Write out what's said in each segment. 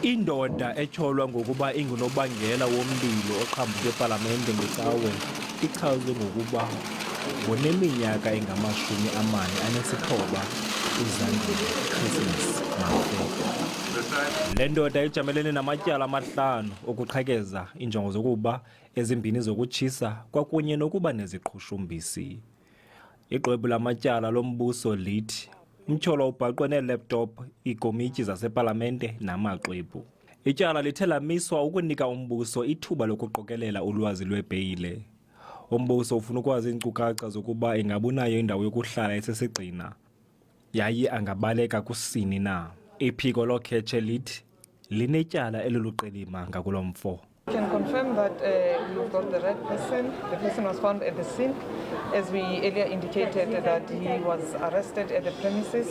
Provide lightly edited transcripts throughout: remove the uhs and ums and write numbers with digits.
Indoda etyholwa ngokuba ingunobangela womlilo oqhambuke epalamente ngecawe ichazwe ngokuba ngeneminyaka engamashumi amane anesithoba izakhiwo. Lendoda ijamelene namatyala amahlanu okuqhekeza, iinjongo zokuba, ezimbini zokutshisa kwakunye nokuba neziqhushumbisi. Ixwebhu lamatyala lombuso lithi umtyholwa ubhaqwe nee-laptop, iikomityi zasePalamente namaxwebhu. Ityala lithe lamiswa ukunika umbuso ithuba lokuqokelela ulwazi lwebheyile. Umbuso ufuna ukwazi iinkcukacha zokuba ingaba unayo indawo yokuhlala esesigxina yaye angabaleka kusini na. Iphiko lokhetshe lithi linetyala eluluqilima ngakulo mfo. I can confirm that we've got the right person. The person was found at the scene. As we earlier indicated that he was arrested at the premises.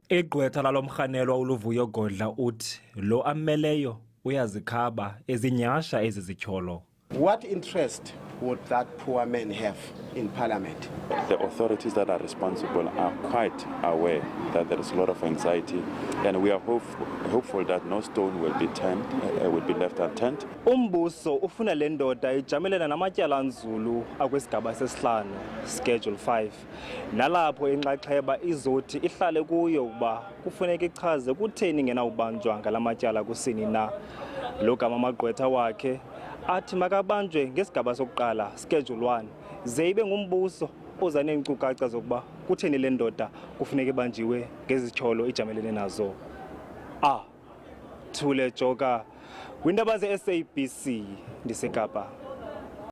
Igqwetha lalomrhanelwa uLuvuyo Godla uthi lo ammeleyo uyazikhaba ezinyhasha ezi zityholo. What interest would that poor man have in Parliament? The authorities that are responsible are quite aware that there is a lot of anxiety, and we are hopeful that no stone will be left unturned. Umbuso ufuna Lendoda ijamelene namatyala anzulu akwisigaba sesihlanu, Schedule 5. Nalapho inxaxheba izothi ihlale kuyo ukuba kufuneka ichaze kutheni ngenawubanjwa ngalamatyala kusini na. Lo gama amagqwetha wakhe athi makabanjwe ngesigaba sokuqala, Schedule 1, ze ibe ngumbuso oza neenkcukacha zokuba kutheni le ndoda kufuneka ibanjiwe ngezityholo ijamelene nazo. Thule Joka, kwiindaba zeSABC, ndiseKapa.